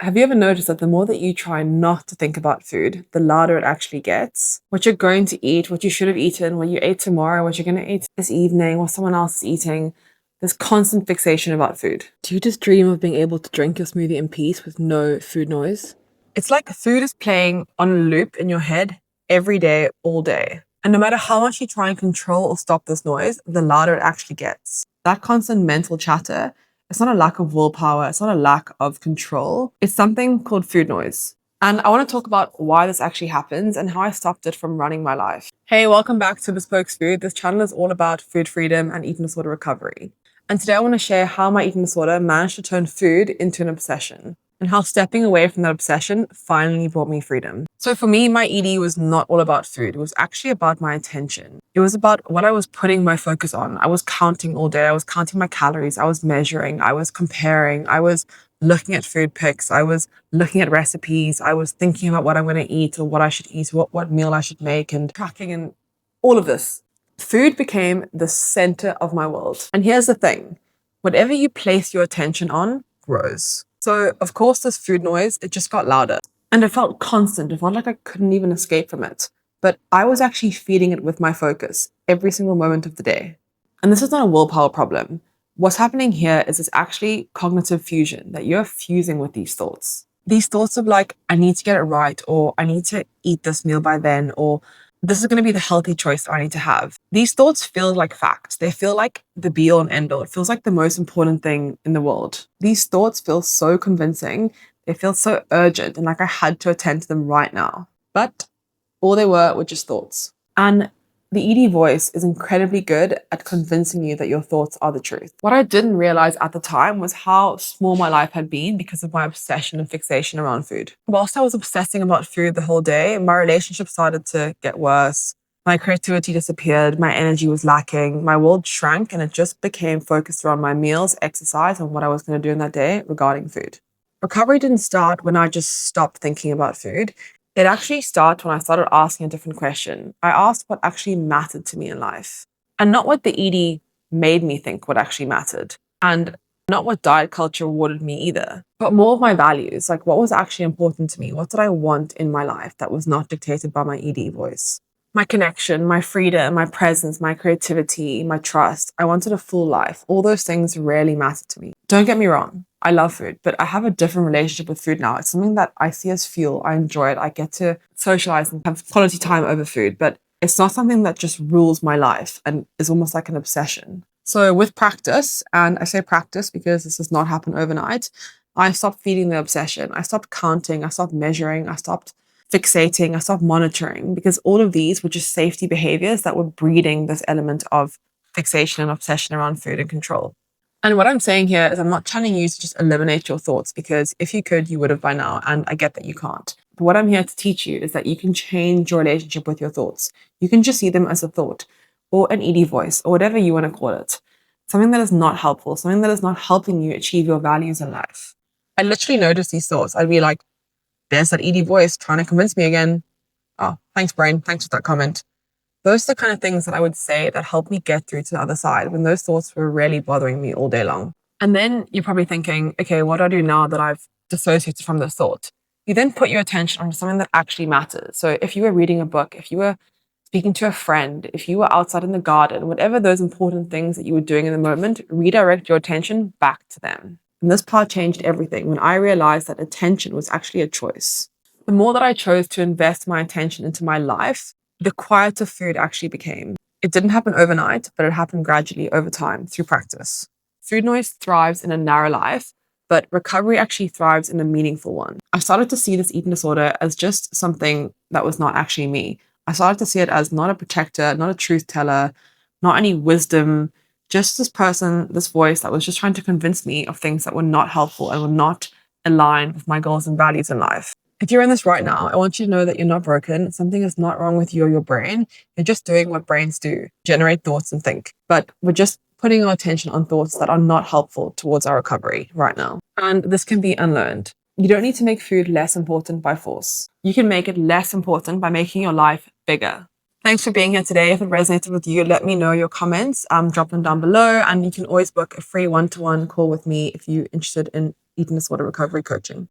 Have you ever noticed that the more that you try not to think about food, the louder it actually gets? What you're going to eat, what you should have eaten, what you ate tomorrow, what you're going to eat this evening, what someone else is eating. This constant fixation about food. Do you just dream of being able to drink your smoothie in peace with no food noise? It's like food is playing on a loop in your head every day, all day. And no matter how much you try and control or stop this noise, the louder it actually gets. That constant mental chatter, it's not a lack of willpower, it's not a lack of control. It's something called food noise. And I want to talk about why this actually happens and how I stopped it from running my life. Hey, welcome back to Bespoke Food. This channel is all about food freedom and eating disorder recovery. And today I want to share how my eating disorder managed to turn food into an obsession and how stepping away from that obsession finally brought me freedom. So for me, my ED was not all about food. It was actually about my attention. It was about what I was putting my focus on. I was counting all day. I was counting my calories. I was measuring. I was comparing. I was looking at food pics. I was looking at recipes. I was thinking about what I'm going to eat or what I should eat, what meal I should make, and tracking and all of this. Food became the center of my world. And here's the thing. Whatever you place your attention on grows. So, of course, this food noise, it just got louder. And it felt constant. It felt like I couldn't even escape from it. But I was actually feeding it with my focus every single moment of the day. And this is not a willpower problem. What's happening here is it's actually cognitive fusion, that you're fusing with these thoughts. These thoughts of like, I need to get it right, or I need to eat this meal by then, or this is going to be the healthy choice I need to have. These thoughts feel like facts. They feel like the be all and end all. It feels like the most important thing in the world. These thoughts feel so convincing. They feel so urgent and like I had to attend to them right now. But all they were just thoughts. And the ED voice is incredibly good at convincing you that your thoughts are the truth. What I didn't realize at the time was how small my life had been because of my obsession and fixation around food. Whilst I was obsessing about food the whole day, my relationship started to get worse. My creativity disappeared, my energy was lacking, my world shrank, and it just became focused around my meals, exercise, and what I was going to do in that day regarding food. Recovery didn't start when I just stopped thinking about food. It actually started when I started asking a different question. I asked what actually mattered to me in life, and not what the ED made me think what actually mattered, and not what diet culture rewarded me either, but more of my values, like what was actually important to me. What did I want in my life that was not dictated by my ED voice? My connection, my freedom, my presence, my creativity, my trust. I wanted a full life. All those things really mattered to me. Don't get me wrong. I love food, but I have a different relationship with food now. It's something that I see as fuel. I enjoy it. I get to socialize and have quality time over food, but it's not something that just rules my life and is almost like an obsession. So with practice, and I say practice because this does not happen overnight, I stopped feeding the obsession. I stopped counting. I stopped measuring. I stopped fixating. I stopped monitoring, because all of these were just safety behaviors that were breeding this element of fixation and obsession around food and control. And what I'm saying here is I'm not challenging you to just eliminate your thoughts, because if you could, you would have by now. And I get that you can't. But what I'm here to teach you is that you can change your relationship with your thoughts. You can just see them as a thought or an ED voice or whatever you want to call it. Something that is not helpful, something that is not helping you achieve your values in life. I literally noticed these thoughts. I'd be like, there's that ED voice trying to convince me again. Oh, thanks, brain. Thanks for that comment. Those are the kind of things that I would say that helped me get through to the other side when those thoughts were really bothering me all day long. And then you're probably thinking, okay, what do I do now that I've dissociated from this thought? You then put your attention on something that actually matters. So if you were reading a book, if you were speaking to a friend, if you were outside in the garden, whatever those important things that you were doing in the moment, redirect your attention back to them. And this part changed everything when I realized that attention was actually a choice. The more that I chose to invest my attention into my life, the quieter food actually became. It didn't happen overnight, but it happened gradually over time through practice. Food noise thrives in a narrow life, but recovery actually thrives in a meaningful one. I started to see this eating disorder as just something that was not actually me. I started to see it as not a protector, not a truth teller, not any wisdom, just this person, this voice that was just trying to convince me of things that were not helpful and were not aligned with my goals and values in life. If you're in this right now, I want you to know that you're not broken. Something is not wrong with you or your brain. You're just doing what brains do, generate thoughts and think. But we're just putting our attention on thoughts that are not helpful towards our recovery right now. And this can be unlearned. You don't need to make food less important by force. You can make it less important by making your life bigger. Thanks for being here today. If it resonated with you, let me know your comments. Drop them down below. And you can always book a free one-to-one call with me if you're interested in eating disorder recovery coaching.